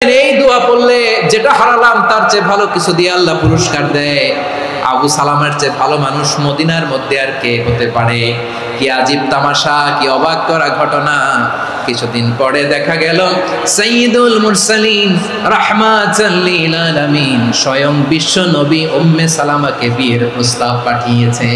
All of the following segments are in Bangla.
এই দোয়া পড়লে যেটা হারালাম তার চেয়ে ভালো কিছু দিয়ে আল্লাহ পুরস্কার দেয়। আবু সালামের চেয়ে ভালো মানুষ মদিনার মধ্যে আর কে হতে পারে? কি আজীব তামাশা, কি অবাক করা ঘটনা। কিছুদিন পরে দেখা গেল সাইয়্যিদুল মুরসালিন রাহমাতাল লিল আলামিন স্বয়ং বিশ্ব নবী উম্মে সালামাকে বিয়ের প্রস্তাব পাঠিয়েছে।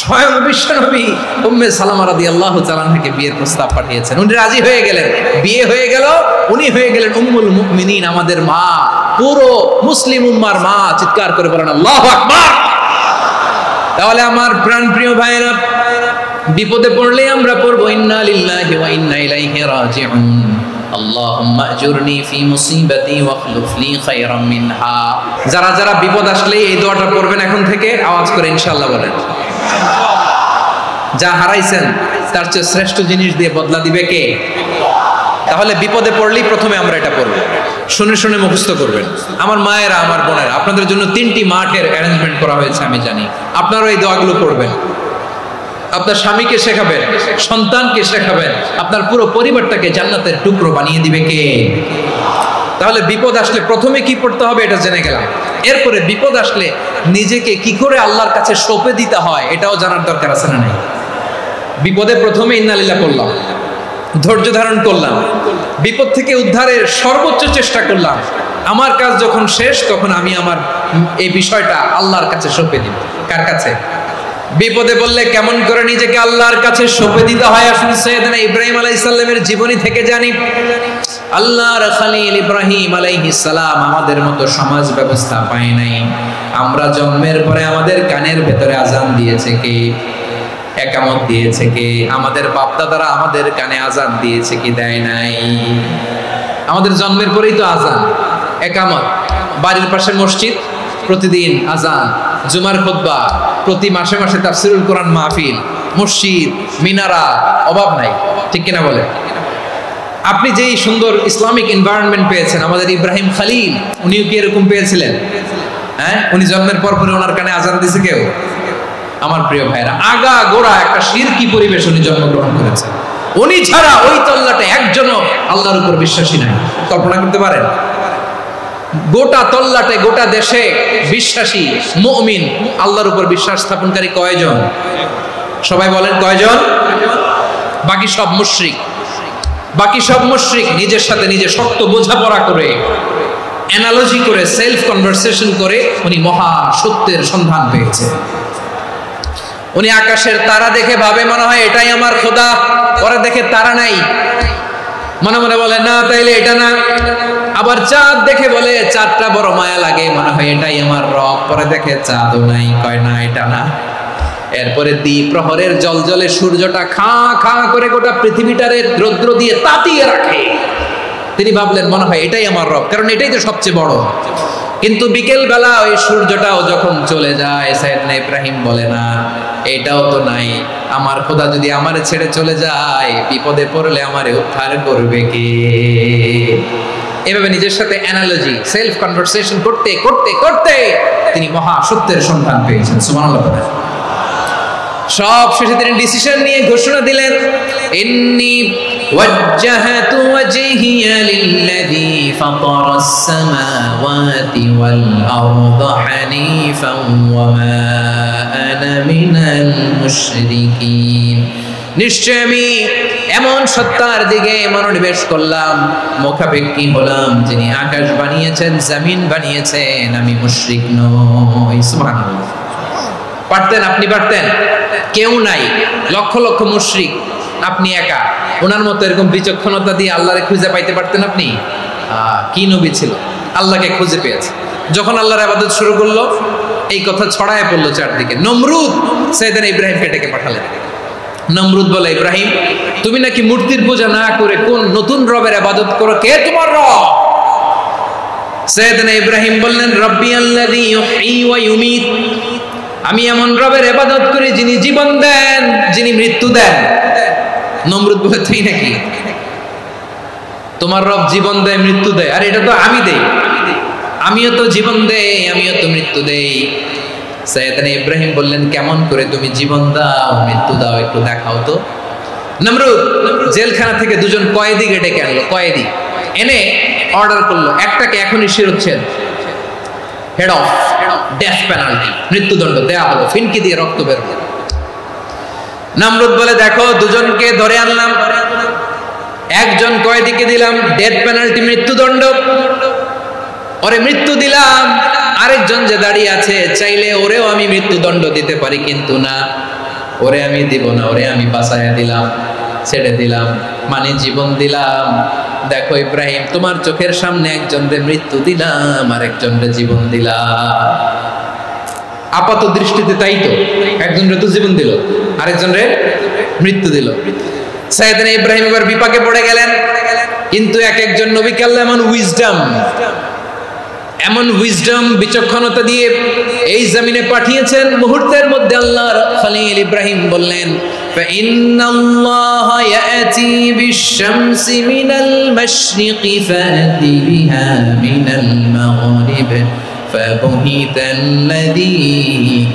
স্বয়ং বিশ্ব নবী উম্মে সালামা রাদিয়াল্লাহু তাআলা আনহাকে বিয়ের প্রস্তাব পাঠিয়েছেন। উনি রাজি হয়ে গেলেন, বিয়ে হয়ে গেল, উনি হয়ে গেলেন উম্মুল মুমিনিন, আমাদের মা, পুরো মুসলিম উম্মার মা। চিৎকার করে বলেন আল্লাহু আকবার। তাহলে আমার প্রাণপ্রিয় ভাইরা, বিপদে পড়লে আমরা পড়বো ইন্না লিল্লাহি ওয়া ইন্না ইলাইহি রাজিউন, আল্লাহুম্মা আজুরনি ফি মুসিবাতি ওয়াখলুফ লি খায়রাম মিনহা। যারা যারা বিপদ আসলে এই দোয়াটা পড়বেন এখন থেকে আওয়াজ করে ইনশাআল্লাহ বলেন। যা হারাইছেন তার চেয়ে শ্রেষ্ঠ জিনিস দিয়ে বদলা দিবে কে? তাহলে বিপদে পড়লেই প্রথমে আমরা এটা পড়ব, শুনে শুনে মুখস্থ করবেন। আমার মায়েরা, আমার বোনেরা, আপনাদের জন্য 3টি মাঠের অ্যারেঞ্জমেন্ট করা হয়েছে, আমি জানি। আপনারাও এই দোয়াগুলো পড়বেন, আপনার স্বামীকে শেখাবেন, সন্তানকে শেখাবেন, আপনার পুরো পরিবারটাকে জান্নাতের টুকরো বানিয়ে দিবে কে? তাহলে বিপদ আসলে প্রথমে কি পড়তে হবে এটা জেনে গেলাম। এরপরে বিপদ আসলে নিজেকে কি করে আল্লাহর কাছে সঁপে দিতে হয় এটাও জানার দরকার আছে না নাই? বিপদে প্রথমে ইন্নালিল্লাহ করলাম, ধৈর্য ধারণ করলাম, বিপদ থেকে উদ্ধারের সর্বোচ্চ চেষ্টা করলাম। আমার কাজ যখন শেষ তখন আমি আমার এই বিষয়টা আল্লাহর কাছে সঁপে দিব। কার কাছে? বিপদে বললে কেমন করে নিজেকে আল্লাহর কাছে সঁপে দিতে হয় আসুন সাইয়েদনা ইব্রাহিম আলাইহিস সালামের জীবনী থেকে জানি। আল্লাহর খলিল ইব্রাহিম আলাইহিস সালাম আমাদের মতো সমাজ ব্যবস্থা পায় নাই। আমরা জন্মের পরে আমাদের কানের ভেতরে আজান দিয়েছে কে? একামত দিয়েছে কে? আমাদের বাপদাদারা আমাদের কানে আজান দিয়েছে কি? দেয় নাই। আমাদের জন্মের পরেই তো আজান, একামত, বাড়ির পাশে মসজিদ, প্রতিদিন আজান, জুমার খুতবা, প্রতি মাসে মাসে তাফসীরুল কোরআন মাহফিল, মসজিদ, মিনারা, অভাব নাই। ঠিক কিনা বলে? আপনি যেই সুন্দর ইসলামিক এনভায়রনমেন্ট পেয়েছেন, আমাদের ইব্রাহিম খলিল উনিও কি এরকম পেয়েছিলেন? হ্যাঁ, উনি জন্মের পর পরে ওনার কানে আজান দিয়েছে কেউ? আমার প্রিয় ভাইরা, আগা গোড়া একটা শিরকি পরিবেশ উনি জন্মগ্রহণ করেছেন। উনি ছাড়া ওই তল্লাটে একজনও আল্লাহর উপর বিশ্বাসী নাই। কল্পনা করতে পারেন? গোটা তল্লাটে, গোটা দেশে বিশ্বাসী মুমিন, আল্লাহর উপর বিশ্বাস স্থাপনকারী কয়জন? সবাই বলেন কয়জন? বাকি সব মুশরিক। বাকি সব মুশরিক নিজের সাথে নিজে শক্ত বোঝাপড়া করে, অ্যানালজি করে, সেলফ কনভারসেশন করে উনি মহা সত্যের সন্ধান পেয়েছে। উনি আকাশের তারা দেখে ভাবে মনে হয় এটাই আমার খোদা, পরে দেখে তারা নাই, মনে মনে বলে না তাইলে এটা না। আবার চাঁদ দেখে বলে চাঁদটা বড় মায়া লাগে, মনে হয় এটাই আমার রব, পরে দেখে চাঁদও নাই, কয় না এটা না। এরপরে দ্বিপ্রহরের জলজলে সূর্যটা খাঁ খাঁ করে গোটা পৃথিবীটারে রৌদ্র দিয়ে তাতিয়ে রাখে। তিনি ভাবলেন মনে হয় এটাই আমার রব, কারণ এটাই তো সবচেয়ে বড়। কিন্তু বিকেল বেলা ওই সূর্যটাও যখন চলে যায়, সাইয়েদনা ইব্রাহিম বলে না এটাও তো নাই, আমার খোদা যদি আমারে ছেড়ে চলে যায়, বিপদে পড়লে আমারে উদ্ধার করবে কে? এভাবে নিজের সাথে অ্যানালজি, সেলফ কনভারসেশন করতে করতে করতে তিনি মহা সত্যের সন্ধান পেয়েছেন। সুবহানাল্লাহ। সব শেষে তিনি ডিসিশন নিয়ে ঘোষণা দিলেন, ইন্নী ওয়াজ্জাহাতু ওয়াজহিয়া লিল্লাযী ফাতারাস সামাওয়াতি ওয়াল আরদা হানিফান ওয়া মা আনা মিনাল মুশরিকিন। নিশ্চয় আমি এমন সত্তার দিকে মনোনিবেশ করলাম, মুখাপেক্ষী হলাম, যিনি আকাশ বানিয়েছেন, জমিন বানিয়েছেন, আমি মুশরিক নই। সুবহানাল্লাহ। পারতেন? আপনি পারতেন? কেউ নাই, লক্ষ লক্ষ মুশরিক, আপনি একা। ওনার মতো এরকম বিচক্ষণতা দিয়ে আল্লাহরে খুঁজে পাইতে পারতেন আপনি? কি নবী ছিল, আল্লাহকে খুঁজে পেয়েছে। যখন আল্লাহর ইবাদত শুরু করলো, এই কথা ছড়ায় পড়লো চারদিকে। নমরুদ সাইয়েদনা ইব্রাহিমকে ডেকে পাঠালেন। নমরুদ বলে, ইব্রাহিম তুমি নাকি মূর্তির পূজা না করে কোন নতুন রবের ইবাদত করো, কে তোমার রব? সাইয়েদনা ইব্রাহিম বললেন, রব্বি আল্লাযী ইউহয়ী ওয়া ইউমীত, আমি এমন রবের ইবাদত করি যিনি জীবন দেন, যিনি মৃত্যু দেন। নমরুদ বলে, তাই নাকি? তোমার রব জীবন দেয়, মৃত্যু দেয়? আর এটা তো আমি দেই, আমিও তো জীবন দেই, আমিও তো মৃত্যু দেই। সাইয়েদনা ইব্রাহিম বললেন, কেমন করে তুমি জীবন দাও, মৃত্যু দাও, একটু দেখাও তো। নমরুদ জেলখানা থেকে দুজন কয়েদিকে ডেকে আনলো, কয়েদি এনে অর্ডার করলো একটাকে এখনই শিরোচ্ছেদ, হেড অফ, ডেথ পেনাল্টি, মৃত্যুদণ্ড দেয়া হলো, ফিনকি দিয়ে রক্ত বের হলো। নমরুদ বলে দেখো দুজনকে ধরে আনলাম, একজন কয়েদিকে দিলাম ডেথ পেনাল্টি, মৃত্যুদণ্ড, ওরে মৃত্যু দিলাম, আরেকজন যে দাঁড়িয়ে আছে চাইলে ওরেও আমি মৃত্যুদণ্ড দিতে পারি, কিন্তু না, ওরে আমি দিব না, ওরে আমি বাঁচাইয়া দিলাম, ছেড়ে দিলাম, মানে জীবন দিলাম। দেখো ইব্রাহিম, তোমার চোখের সামনে একজনরে মৃত্যু দিলাম আর একজনরে জীবন দিলাম। আপাত দৃষ্টিতে তাই তো, একজনরে তো জীবন দিল, আরেকজনরে মৃত্যু দিল। সাইয়েদনা ইব্রাহিম এবার বিপাকে পড়ে গেলেন, কিন্তু এক একজন নবীকে আল্লাহ এমন উইজডম বিচক্ষণতা দিয়ে এই জমিনে পাঠিয়েছেন, মুহূর্তের মধ্যে আল্লাহর খলিল ইব্রাহিম বললেন ফাইন্নাল্লাহা ইয়াতি বিশ-শামসি মিনাল মাশরিকি ফাতি বিহা মিনাল মাগরিব ফাবুহিতাল্লাযী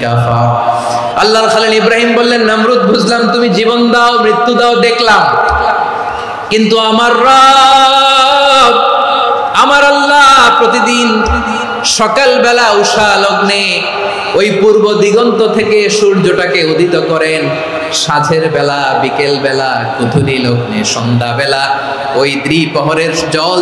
কাফার। আল্লাহর খলিল ইব্রাহিম বললেন, নমরুদ বুঝলাম তুমি জীবন দাও, মৃত্যু দাও, দেখলাম, কিন্তু আমার রব, আমার আল্লাহ প্রতিদিন সকালবেলা উষা লগ্নে ওই পূর্ব দিগন্ত থেকে সূর্যটাকে উদিত করেন, সাঁঝের বেলা, বিকেল বেলা, কুথুরি লগ্নে, সন্ধ্যা বেলা ওই দ্বিপ্রহরের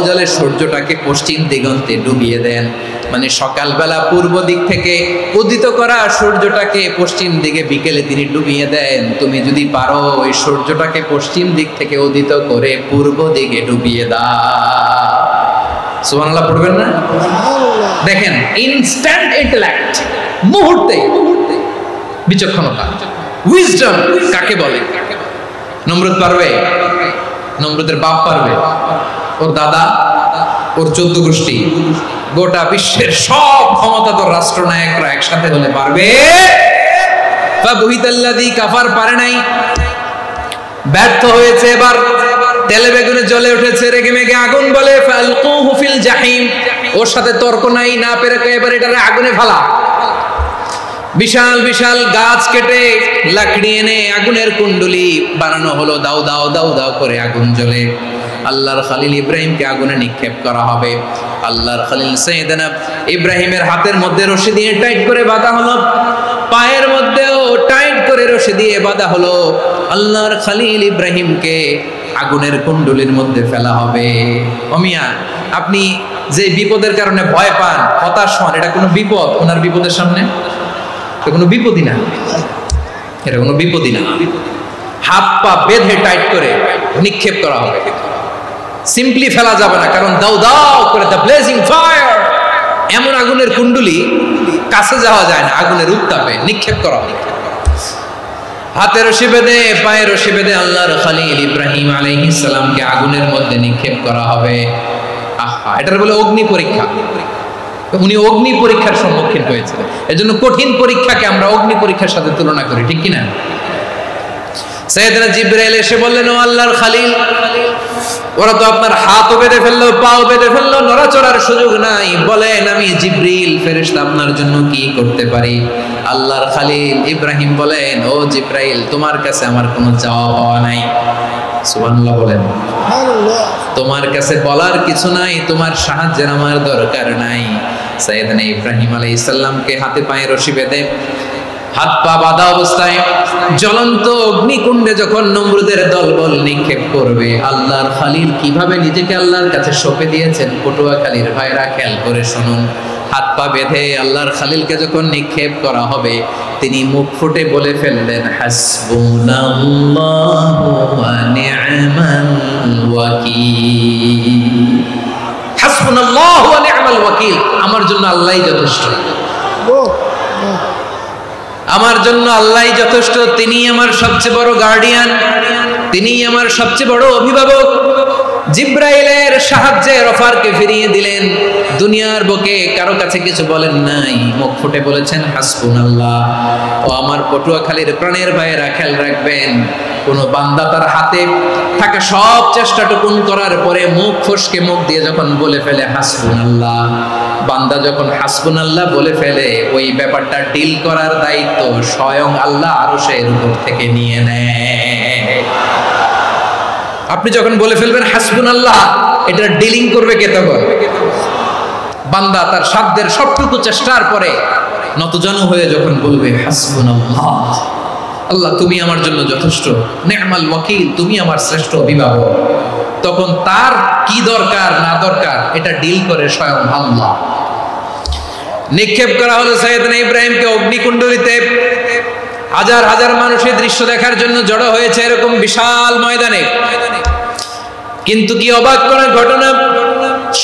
জলে সূর্যটাকে পশ্চিম দিগন্তে ডুবিয়ে দেন। মানে সকালবেলা পূর্ব দিক থেকে উদিত করা সূর্যটাকে পশ্চিম দিকে বিকেলে তিনি ডুবিয়ে দেন। তুমি যদি পারো ওই সূর্যটাকে পশ্চিম দিক থেকে উদিত করে পূর্ব দিকে ডুবিয়ে দাও। সুবহানাল্লাহ পড়বেন না? দেখেন ইনস্ট্যান্ট ইন্টেলেক্ট, মুহূর্তে বিচক্ষণতা, উইজডম কাকে বলে? নমরুদ পারবে? নমরুদের বাপ পারবে? ওর দাদা, ওর 14 গোষ্ঠী, গোটা বিশ্বের সব ক্ষমতাধর রাষ্ট্রনায়করা একসাথে হলে পারবে? ফাবুহিতাল্লাযী কাফার পারে নাই, ব্যর্থ হয়েছে। এবার তেলে বেগুনে জ্বলে উঠেছে, রেগে মেগে আগুন বলে ফালকুহু ফিল জাহিম। ওর সাথে তর্ক নাই, না পেরে এবার এটারে আগুনে ফেলা। বিশাল বিশাল গাছ কেটে লাকড়ি এনে আগুনের কুণ্ডলি বানানো হলো, দাও দাও দাও দাও করে আগুন জ্বলে। আল্লাহর খলিল ইব্রাহিমকে আগুনে নিক্ষেপ করা হবে। আল্লাহর খলিল সাইয়েদনা ইব্রাহিমের হাতের মধ্যে রশি দিয়ে টাইট করে বাঁধা হলো, পায়ের মধ্যেও টাইট করে রশি দিয়ে বাঁধা হলো। আল্লাহর খলিল ইব্রাহিমকে আগুনের কুণ্ডলির মধ্যে ফেলা হবে। অমিয়া, আপনি যে বিপদের কারণে ভয় পান, হতাশ হন, এটা কোনো বিপদ? ওনার বিপদের সামনে এটা কোনো বিপদই না, এটা কোনো বিপদই না। হাত পা বেঁধে টাইট করে নিক্ষেপ করা হবে, সিম্পলি ফেলা যাবে না, কারণ দাও দাও করে দ্য ব্লেজিং ফায়ার, এমন আগুনের কুণ্ডলি, কাছে যাওয়া যায় না, আগুনের উত্তাপে নিক্ষেপ করা হবে। হাতে রশি বেঁধে, পায়ে রশি বেঁধে আল্লাহর খলিল ইব্রাহিম আলাইহিস সালামকে আগুনের মধ্যে নিক্ষেপ করা হবে। আহা, এটার বলে অগ্নি পরীক্ষা। উনি অগ্নি পরীক্ষার সম্মুখীন হয়েছিলেন। এজন্য কঠিন পরীক্ষাকে আমরা অগ্নি পরীক্ষার সাথে তুলনা করি, ঠিক কিনা? সাইয়েদনা জিবরাইল এসে বললেন, ও আল্লাহর খলিল, ওরা তো আপনার হাতও বেঁধে ফেললো, পাও বেঁধে ফেললো, নড়াচড়ার সুযোগ নাই, বলেন আমি জিবরিল ফেরেশতা আপনার জন্য কি করতে পারি? আল্লাহর খলিল ইব্রাহিম বলেন, ও জিবরাইল, তোমার কাছে আমার কোনো চাওয়া পাওয়া নাই। সুবহানাল্লাহ বলেন। তোমার কাছে বলার কিছু নাই, তোমার সাহায্যের আমার দরকার নাই। সাইয়েদনা ইব্রাহিম আলাইহিস সালামকে হাতে পায়ে রশি বেঁধে, হাত পা বাঁধা অবস্থায় জ্বলন্ত অগ্নিকুণ্ডে যখন নমরুদের দলবল নিক্ষেপ করবে, আল্লাহর খলিল কিভাবে নিজেকে আল্লাহর কাছে সঁপে দিয়েছেন, পটুয়াখালীর ভাইরা খেয়াল করে শুনুন। হাত পা বেঁধে আল্লাহর খলিলকে যখন নিক্ষেপ করা হবে, তিনি মুখ ফুটে বলে ফেললেন, হাসবুনাল্লাহু ওয়া নি'মাল ওয়াকিল। হাসবুনাল্লাহু ওয়া নি'মাল ওয়াকিল, আমার জন্য আল্লাহই যথেষ্ট, আমার জন্য আল্লাহই যথেষ্ট। তিনি আমার সবচেয়ে বড় গার্ডিয়ান, তিনি আমার সবচেয়ে বড় অভিভাবক। জিব্রাইলের সাহায্যে অফারকে ফিরিয়ে দিলেন, দুনিয়ার বুকে কারো কাছে কিছু বলেন নাই, মুখ ফুটে বলেছেন হাসবুনাল্লাহ। ও আমার পটুয়াখালীর প্রাণের ভাইয়েরা, খেয়াল রাখবেন, কোন বান্দা তার হাতে থাকা সব চেষ্টাটুকুন করার পরে মুখ ফসকে মুখ দিয়ে যখন বলে ফেলে হাসবুনাল্লাহ, বান্দা যখন হাসবুনাল্লাহ বলে ফেলে, ওই ব্যাপারটা ডিল করার দায়িত্ব স্বয়ং আল্লাহ আরশের উপর থেকে নিয়ে নেয়। আপনি যখন বলে ফেলবেন হাসবুনাল্লাহ, এটা ডিলিং করবে কে তখন? বান্দা তার সাধ্যের সবটুকু চেষ্টার পরে নতজানু হয়ে যখন বলবে হাসবুনাল্লাহ, আল্লাহ তুমি আমার জন্য যথেষ্ট, নি'মাল ওয়াকিল, তুমি আমার শ্রেষ্ঠ অভিভাবক, তখন তার কি দরকার না দরকার এটা ডিল করে স্বয়ং আল্লাহ। নিক্ষেপ করা হলো সাইয়েদনা ইব্রাহিমকে অগ্নিকুণ্ডলিতে। হাজার হাজার মানুষের দৃশ্য দেখার জন্য জড়ো হয়েছে এরকম বিশাল ময়দানে। কিন্তু কি অবাক করার ঘটনা,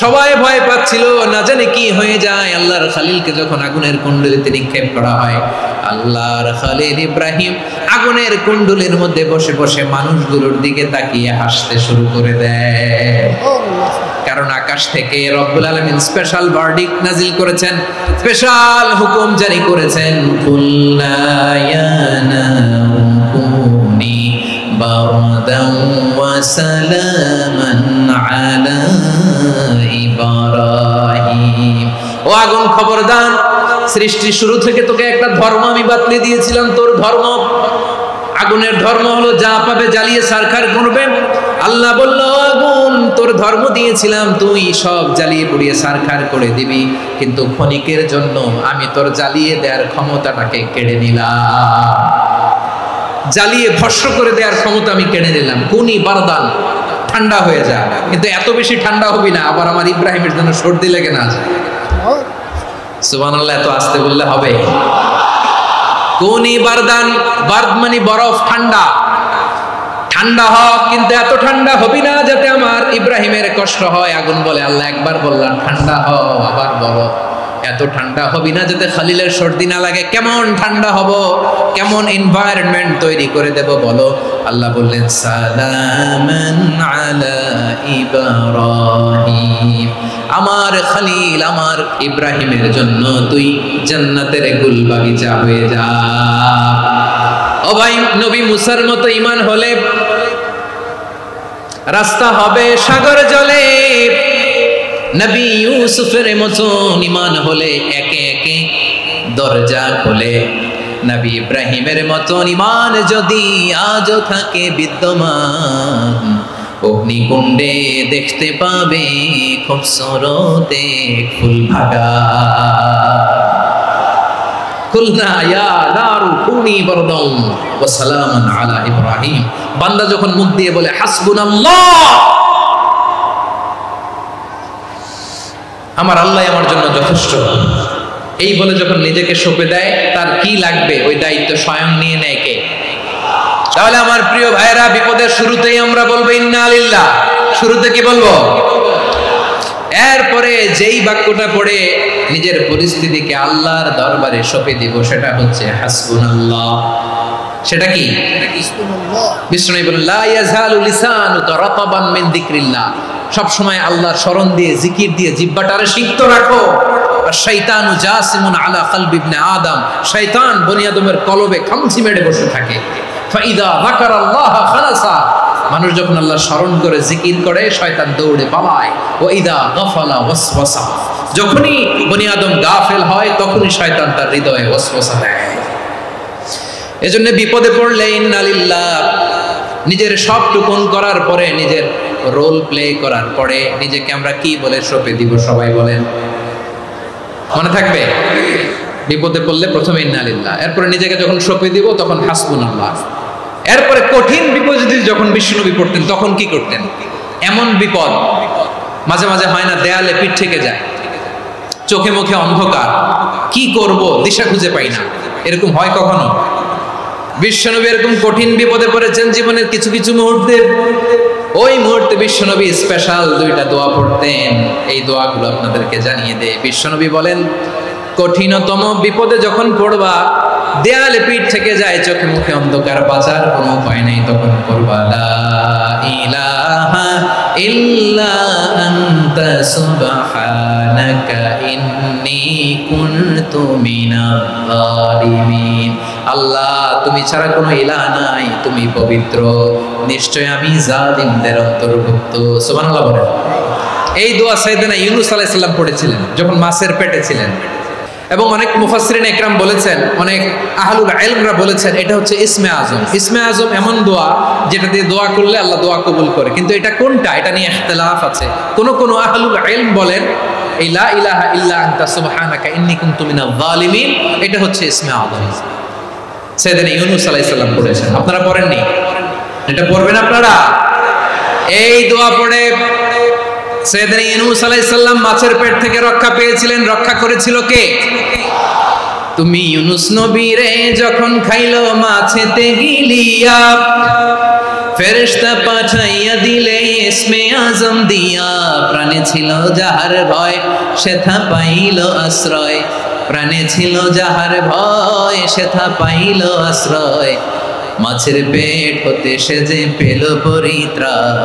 সবাই ভয় পাচ্ছিল না জানে কি হয়ে যায়। আল্লাহর খলিলকে যখন আগুনের কুণ্ডলিতে নিক্ষেপ করা হয়, আল্লাহর খলিল ইব্রাহিম আগুনের কুণ্ডলের মধ্যে বসে বসে মানুষগুলোর দিকে তাকিয়ে হাসতে শুরু করে দেয়। কারণ আকাশ থেকে রব্বুল আলামিন স্পেশাল ভার্ডিক্ট নাজিল করেছেন, স্পেশাল হুকুম জারি করেছেন, কুল্লা ইয়া নারু কুনি বারদান ওয়া সালামান আলা ইব্রাহিম। ও আগুন খবরদার, সৃষ্টির শুরু থেকে তোকে একটা ধর্ম আমি বাতলে দিয়েছিলাম, তোর ধর্ম আগুনের ধর্ম হলো যা পাবে জ্বালিয়ে সারখার করবে। আল্লাহ বলল আগুন তোর ধর্ম দিয়েছিলাম, তুই সব জ্বালিয়ে পুড়িয়ে সারখার করে দিবি, কিন্তু ক্ষণিকের জন্য আমি তোর জ্বালিয়ে দেওয়ার ক্ষমতাটাকে কেড়ে নিলাম, জ্বালিয়ে ভস্ম করে দেওয়ার ক্ষমতা আমি কেড়ে নিলাম। কুনি বারদান, ঠান্ডা হয়ে যায়, কিন্তু এত বেশি ঠান্ডা হবি না আবার আমার ইব্রাহিমের জন্য সর্দি লেগে না যায়। সুবহানাল্লাহ, এত আস্তে বললে হবে? কুনি বারদান, বারদ মানে বরফ, ঠান্ডা, ঠান্ডা হ, কিন্তু এত ঠান্ডা হবি না যাতে আমার ইব্রাহিমের কষ্ট হয়। আগুন বলে আল্লাহ একবার বললাম ঠান্ডা হ, আবার বলো এত ঠান্ডা হবি না যাতে খলিলের সর্দি না লাগে। কেমন ঠান্ডা হব, কেমন এনভায়রনমেন্ট তৈরি করে দেব বলো? আল্লাহ বললেন সালামান আলা ইব্রাহিম, আমার খলিল আমার ইব্রাহিমের জন্য তুই জান্নাতের গুল বাগিচা হয়ে যা। ও ভাই, নবী মুসার মতো ঈমান হলে রাস্তা হবে সাগর জলে, নবী ইউসুফের মতন ঈমান হলে একে একে দরজা খোলে। নবী ইব্রাহিমের মতন ঈমান যদি আজও থাকে বিদ্যমান, অগ্নিকুণ্ডে দেখতে পাবে খুবসুরত এক ফুল ভাগা। কুলনা ইয়া নারু কুনি বারদান ওয়া সালামান আলা ইব্রাহিম। বান্দা যখন মুখ দিয়ে বলে হাসবুনাল্লাহ, আমার আল্লাহ আমার জন্য যথেষ্ট, এই বলে যখন নিজেকে সঁপে দেয়, তার কি লাগবে ওই দায়িত্ব স্বয়ং নিয়ে নেয় কে? তাহলে আমার প্রিয় ভাইরা, বিপদের শুরুতেই আমরা বলবো ইন্না লিল্লাহ। শুরুতে কি বলবো? এরপরে যেই বাক্যটা পড়ে নিজের পরিস্থিতিকে আল্লাহর দরবারে সঁপে দিব, সেটা হচ্ছে হাসবুনাল্লাহ। সেটা কি? বিষ্ণু বলেন লা ইয়াজালু লিসানুকা রাতাবান মিন যিকরিল্লাহ, সব সময় আল্লাহর স্মরণ দিয়ে জিকির দিয়ে জিহ্বাটারে সিক্ত রাখো। আর শয়তানু জাসিমুন আলা কলবি ইবনে আদম, শয়তান বনি আদমের কলবে খামচি মেরে বসে থাকে। ফাইদা যাকারাল্লাহ খালাসা, মানুষ যখন আল্লাহর স্মরণ করে জিকির করে শয়তান দৌড়ে পালায়। ওয়া ইদা গাফালা ওয়াসওয়াসা, যখনই বনি আদম গাফেল হয় তখনই শয়তান তার হৃদয়ে ওয়াসওয়াসা দেয়। এজন্য বিপদে পড়লে ইন্না লিল্লাহ, নিজের সব টুকুন করার পরে, নিজের রোল প্লে করার পরে নিজেকে আমরা কি বলে সঁপে দিব? সবাই বলেন, মনে থাকবে? বিপদে পড়লে প্রথমে ইন্না লিল্লাহ, এরপরে নিজেকে যখন সঁপে দিব তখন হাসবুনাল্লাহ। এরপরে কঠিন বিপদ যদি যখন বিশ্বনবী পড়তেন তখন কি করতেন? এমন বিপদ মাঝে মাঝে হয় না, দেয়ালে পিঠ থেকে যায়, চোখে মুখে অন্ধকার, কি করব দিশা খুঁজে পাই না, এরকম হয় কখনো? বিশ্বনবী এরকম কঠিন বিপদে পড়েছেন জীবনের কিছু কিছু মুহূর্তে। ওই মুহূর্তে বিশ্বনবী স্পেশাল দুইটা দোয়া পড়তেন, এই দোয়াগুলো আপনাদেরকে জানিয়ে দেয়। বিশ্বনবী বলেন, কঠিনতম বিপদে যখন পড়বা, দেয়ালে পিঠ থেকে যায়, চোখে মুখে অন্ধকার, বাঁচার কোনো উপায় নেই, তখন পড়বা লা ইলাহা ইল্লা আনতা সুবহানাকা ইন্নী কুনতু মিনাজ জালিমিন। আল্লাহ তুমি ছাড়া কোনো ইলাহ নাই, তুমি পবিত্র, নিশ্চয় আমি জালিমদের অন্তর্ভুক্ত। সুবহানাল্লাহ বলেন। এই দোয়া সাইয়েদনা ইউনূস আলাইহিস সালাম পড়েছিলেন যখন মাছের পেটে ছিলেন। এবং অনেক মুফাসসিরিন একরাম বলেছেন, অনেক আহলুল ইলমরা বলেছেন এটা হচ্ছে ইসমে আজম। ইসমে আজম এমন দোয়া যেটা দিয়ে দোয়া করলে আল্লাহ দোয়া কবুল করে, কিন্তু এটা কোনটা এটা নিয়ে ইখতিলাফ আছে। কোন কোন আহলুল ইলম বলেন এই লা ইলাহা ইল্লা আনতা সুবহানাকা ইন্নী কুনতু মিনাল যালিমিন এটা হচ্ছে ইসমে আজম। সাইয়েদনা ইউনূস আলাইহিস সালাম পড়েছেন, আপনারা পড়েননি? এটা পড়বেন আপনারা। এই দোয়া পড়ে সাইয়েদনা ইউনূস আলাইহিস সালাম মাছের পেট থেকে রক্ষা পেয়েছিলেন। রক্ষা করেছিল কে? তুমি ইউনূস নবী রে যখন খাইলো মাছেতে গিলিয়া, ফেরেশতা পাঠাইয়া দিলে ইসমে আজম দিয়া, প্রাণে ছিল যাহার ভয় সেথা পাইল আশ্রয়, প্রাণে ছিল যাহার ভয় সেথা পাইল আশ্রয়, মাছের পেট হতে সে যে পেল পরিত্রাণ।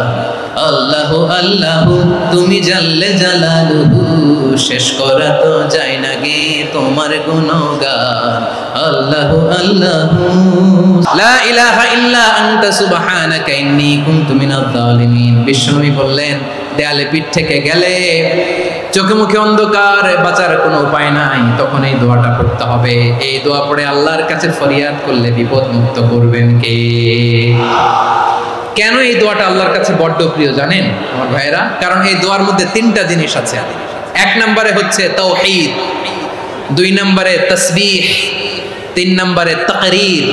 আল্লাহু আল্লাহু তুমি জাল্লে জালালুহু, শেষ করা তো যায় না গে তোমার গুণগান। আল্লাহু আল্লাহু লা ইলাহা ইল্লা আনতা সুবহানাকা ইন্নী কুনতু মিনাজ জালিমিন। বিশ্বনবী বললেন দেয়ালে পিঠ থেকে গেলে, চোখে মুখে অন্ধকার, বাঁচার কোনো উপায় নাই, তখন এই দোয়াটা পড়তে হবে। এই দোয়া পড়ে আল্লাহর কাছে ফরিয়াদ করলে বিপদ মুক্ত করবেন কে? কেন এই দোয়াটা আল্লাহর কাছে বড্ড প্রিয় জানেন আমার ভাইরা? কারণ এই দোয়ার মধ্যে তিনটা জিনিস আছে। এক নম্বরে হচ্ছে তাওহীদ, দুই নম্বরে তাসবিহ, তিন নম্বরে তাকরীর।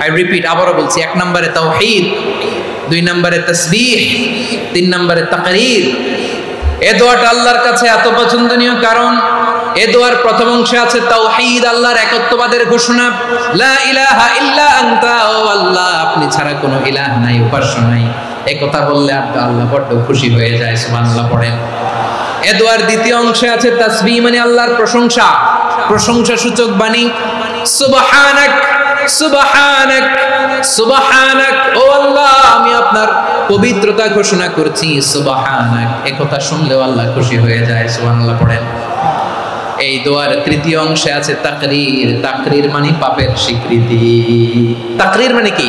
আই রিপিট, আবারও বলছি, এক নম্বরে তাওহীদ, দুই নম্বরে তাসবিহ, তিন নম্বরে তাকরীর। এই দোয়াটা আল্লাহর কাছে এত পছন্দনীয় কারণ এই দোয়ার প্রথম অংশে আছে তাওহীদ, আল্লাহর একত্ববাদের ঘোষণা। লা ইলাহা ইল্লা আনতা, ও আল্লাহ আপনি ছাড়া কোনো ইলাহ নাই, উপাস্য নাই। এই কথা বললে আল্লাহ বড্ড খুশি হয়ে যায়, সুবহানাল্লাহ পড়েন। এই দোয়ার দ্বিতীয় অংশে আছে তাসবিহ, মানে আল্লাহর প্রশংসা, প্রশংসা সূচক বাণী। সুবহানাক সুবহানাক সুবহানাক, ও আল্লাহ আমি আপনার পবিত্রতা ঘোষণা করছি, সুবহানাক। এই কথা শুনলেও আল্লাহ খুশি হয়ে যায়, সুবহানাল্লাহ পড়েন। এই দোয়ার তৃতীয় অংশে আছে তাকরীর, তাকরীর মানে পাপের স্বীকৃতি। তাকরীর মানে কি?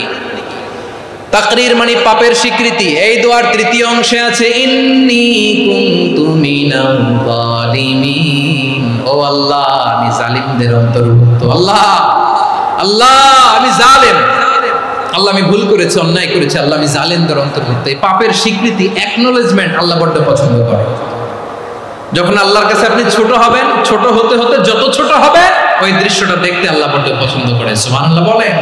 তাকরীর মানে পাপের স্বীকৃতি। এই দোয়ার তৃতীয় অংশে আছে ইন্নী কুনতু মিনাল যালিমিন, ও আল্লাহ আমি জালিমদের অন্তর্ভুক্ত। আল্লাহ আল্লাহ আমি জালেম, আল্লাহ আমি ভুল করেছি, অন্যায় করেছি, আল্লাহ আমি জালেমদের অন্তর্ভুক্ত। এই পাপের স্বীকৃতি, অ্যাকনোলেজমেন্ট আল্লাহ বড্ড পছন্দ করে। যখন আল্লাহর কাছে আপনি ছোট হবেন, ছোট হতে হতে যত ছোট হবে ওই দৃশ্যটা দেখতে আল্লাহ বড্ড পছন্দ করে, সুবহানাল্লাহ বলেন।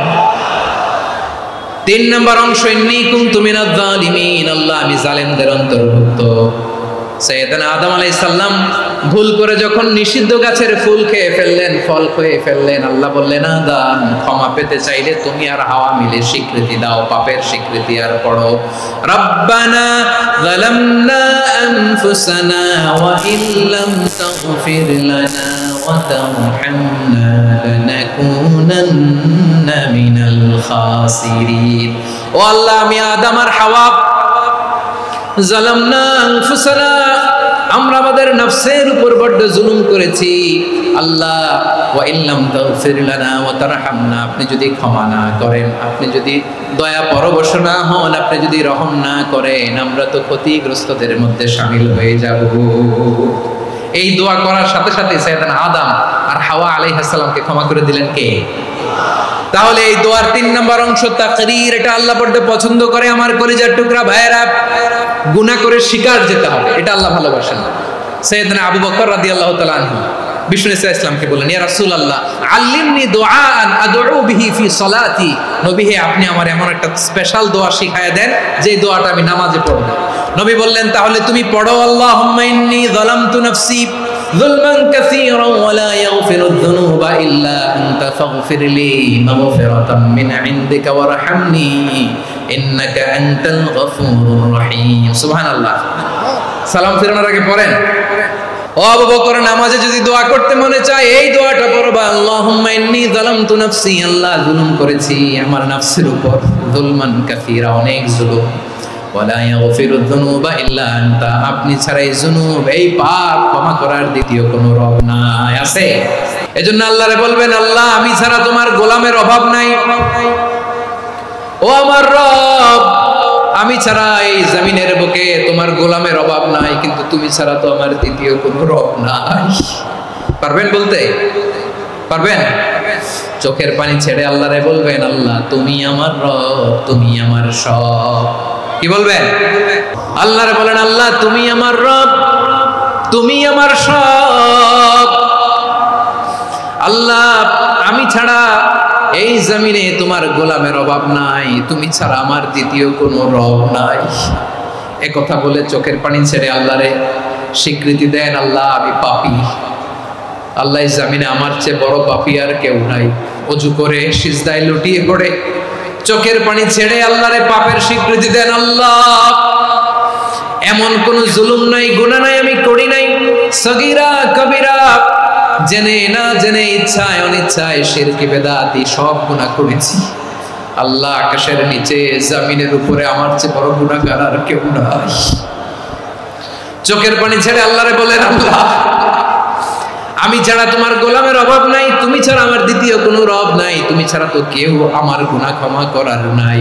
তিন নম্বর অংশ ইন্নী কুনতু মিনাজ যালিমিন, আল্লাহ আমি জালেমদের অন্তর্ভুক্ত। সাইয়েদনা আদম আলাইহিস সালাম ভুল করে যখন নিষিদ্ধ গাছের ফুল খেয়ে ফেললেন, ফল খেয়ে ফেললেন, আল্লাহ বললেন আদম ক্ষমা পেতে চাইলে তুমি আর হাওয়া মিলে স্বীকৃতি দাও, পাপের স্বীকৃতি। আর পড়ো রব্বানা যালামনা আনফুসানা ওয়া ইল্লাম তাগফির লানা ওয়া তারহামনা লানাকুনান্না মিনাল খাসিরিন। ও আল্লাহ আমি আদম আর হাওয়া জালামনা আনফুসানা, আমরা আমাদের নফসের উপর বড্ড জুলুম করেছি। আল্লাহ ওয়া ইল্লাম তাগফির লানা ওয়া তারহামনা, আপনি যদি ক্ষমা না করেন, আপনি যদি দয়া পরবশ না হন, আপনি যদি রহম না করেন, আমরা তো ক্ষতিগ্রস্তদের মধ্যে শামিল হয়ে যাব। এই দোয়া করার সাথে সাথে সাইয়েদনা আদম আর হাওয়া আলাইহিস সালামকে ক্ষমা করে দিলেন কে? তাহলে এই দোয়ার তিন নম্বর অংশ তাকরীর, এটা আল্লাহ বড্ড পছন্দ করে। আমার কলিজার টুকরা ভাইয়েরা, গুনাহ করে শিকার যেতে হবে, এটা আল্লাহ ভালোবাসেন। সাইয়েদনা আবু বকর রাদিয়াল্লাহু তাআলা আনহু বিষ্ণু ইসলামকে বললেন, ইয়া রাসূলুল্লাহ আল্লিমনি দুআআন আদউ বিহি ফি সলাতি, নবী হে আপনি আমার এমন একটা স্পেশাল দোয়া শিখায়া দেন যে দোয়াটা আমি নামাজে পড়ব। নবী বললেন তাহলে তুমি পড়ো আল্লাহুম্মা ইন্নী যালামতু নাফসি যুলমান কাসীরান ওয়া লা ইয়াগফিরুয যুনুবা ইল্লা আনতা ফাগফিরলি মাগফিরাতাম মিন ইনদিকা ওয়ারহামনি ইন্নাকা আনতাল গফুরুর রহিম। সুবহানাল্লাহ। সালাম ফিরানোর আগে পড়েন। ও আবু বকর, নামাজে যদি দোয়া করতে মনে চায় এই দোয়াটা পড়বা, আল্লাহুম্মা ইন্নী যালামতু নাফসি, আল্লাহ জুলুম করেছি আমার নফসের উপর, যুলমান কাসীরা অনেক জুলুম, ওয়া লা ইয়াগফিরুয যুনুবা ইল্লা আনতা, আপনি ছাড়া এই জুনুব, এই পাপ ক্ষমা করার দ্বিতীয় কোনো রব নাই। আছে? এজন্য আল্লাহরে বলবেন আল্লাহ আমি ছাড়া তোমার গোলামের অভাব নাই, ও আমার রব আমি ছাড়া এই জমিনের বুকে তোমার গোলামের অভাব নাই, কিন্তু তুমি ছাড়া তো আমার দ্বিতীয় কোনো রব নাই। পারবেন বলতে? পারবেন? চোখের পানি ছেড়ে আল্লাহরে বলবেন, আল্লাহ তুমি আমার রব, তুমি আমার সব। কি বলবেন? আল্লাহরে বলেন, আল্লাহ তুমি আমার রব, তুমি আমার সব। আল্লাহ আমি ছাড়া এই জমিনে তোমার গোলামের অভাব নাই, তুমি ছাড়া আমার দ্বিতীয় কোনো রব নাই। এ কথা বলে চোখের পানি ছেড়ে আল্লাহরে স্বীকৃতি দেন, আল্লাহ আমি পাপী, আল্লাহ এই জমিনে আমার চেয়ে বড় পাপী আর কেউ নাই। ওযু করে সিজদায় লুটিয়ে পড়ে চোখের পানি ছেড়ে আল্লাহরে পাপের স্বীকৃতি দেন, আল্লাহ এমন কোন জুলুম নাই, গুনাহ নাই আমি করি নাই, সগীরা কবিরা, জেনে না জেনে, ইচ্ছায় অনিচ্ছায়, শিরকি বেদাতি সব গুনাহ করেছি। আল্লাহ আকাশের নিচে জমিনের উপরে আমার চেয়ে বড় গুনাহগার আর কেউ নাই। চোখের পানি ছেড়ে আল্লাহরে বলেন, আল্লাহ আমি ছাড়া তোমার গোলামের অভাব নাই, তুমি ছাড়া আমার দ্বিতীয় কোনো রব নাই, তুমি ছাড়া তো কেউ আমার গুনাহ ক্ষমা করার নাই,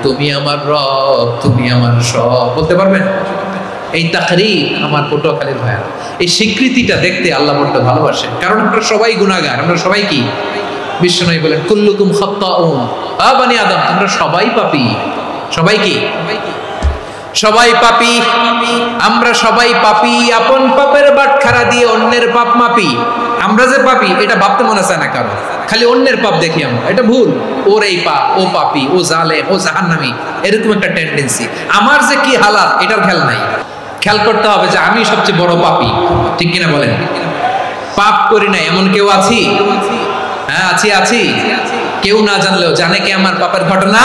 তুমি আমার রব, তুমি আমার সব। বলতে পারবেন? এই তাকরীর আমার পটুয়াখালীর ভাইয়া, এই স্বীকৃতিটা দেখতে আল্লাহ বড় ভালোবাসেন, কারণ আমরা সবাই গুনাহগার, আমরা সবাই কি? বিশ্বনবী বলেন কুল্লুকুম খাত্তাউন, আ বনি আদম তোমরা সবাই পাপী। সবাই কি? সবাই পাপী, আমরা সবাই পাপী। আপন পাপের বাটখারা দিয়ে অন্যের পাপ মাপি। আমরা যে পাপী এটা ভাবতে মনে চায় না কারো, খালি অন্যের পাপ দেখি আমরা, এটা ভুল। ওর এই পাপ, ও পাপী, ও জালেম, ও জাহান্নামী, এরকম একটা টেন্ডেন্সি। আমার যে কি হালাত এটার খেয়াল নাই। খেয়াল করতে হবে যে আমি সবচেয়ে বড় পাপী, ঠিক কিনা বলেন? পাপ করি না এমন কেউ আছি? হ্যাঁ আছি। কেউ না জানলেও জানে কি আমার পাপের ঘটনা?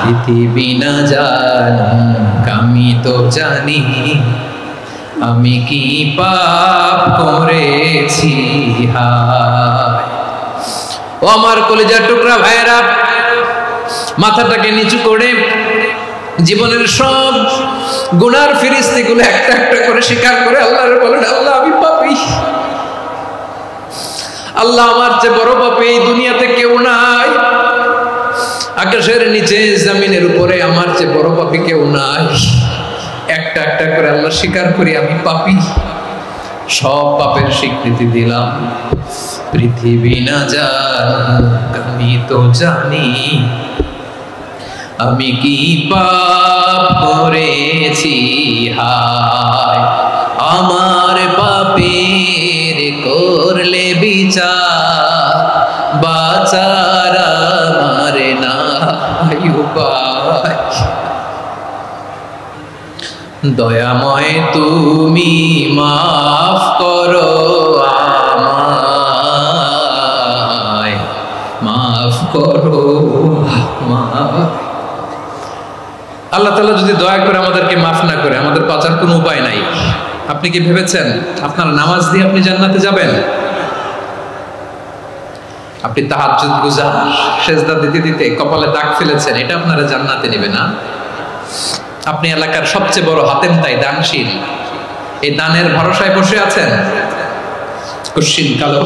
পৃথিবী না জানুক আমি তো জানি, আমি কি পাপ করেছি। হায় ও আমার কলিজার টুকরা ভাইরা, মাথাটাকে নিচু করে জীবনের সব গুনার ফিরিস্তিগুলো একটা একটা করে স্বীকার করে আল্লাহরে বলেন, আল্লাহ আমি পাপী, আল্লাহ আমার চেয়ে বড় পাপী এই দুনিয়াতে কেউ নাই, আকাশের নিচে জমিনের উপরে আমার চেয়ে বড় পাপী কেউ নাই। একটা একটা করে আল্লাহ স্বীকার করি আমি পাপী, সব পাপের স্বীকৃতি দিলাম। পৃথিবী না জানুক আমি তো জানি, আমি কি পাপ করেছি। হায় আমার পাপের করলে বিচার, বাঁচার আমার নাই উপায়। দয়াময় তুমি মাফ করো আমায়, মাফ করো আমায়। আল্লাহ তাআলা যদি দয়া করে আমাদেরকে মাফ না করে, আমাদের বাঁচার কোনো উপায় নাই। আপনি কি ভেবেছেন আপনার নামাজ দিয়ে আপনি জান্নাতে যাবেন? আপনি তাহাজ্জুদ গুজার, সেজদা দিতে দিতে কপালে দাগ ফেলেছেন, এটা আপনারা জান্নাতে নেবে না। আপনি এলাকার সবচেয়ে বড় হাতেম তাই দানশীল, এই দানের ভরসায় বসে আছেন, কুশ্চিন কালো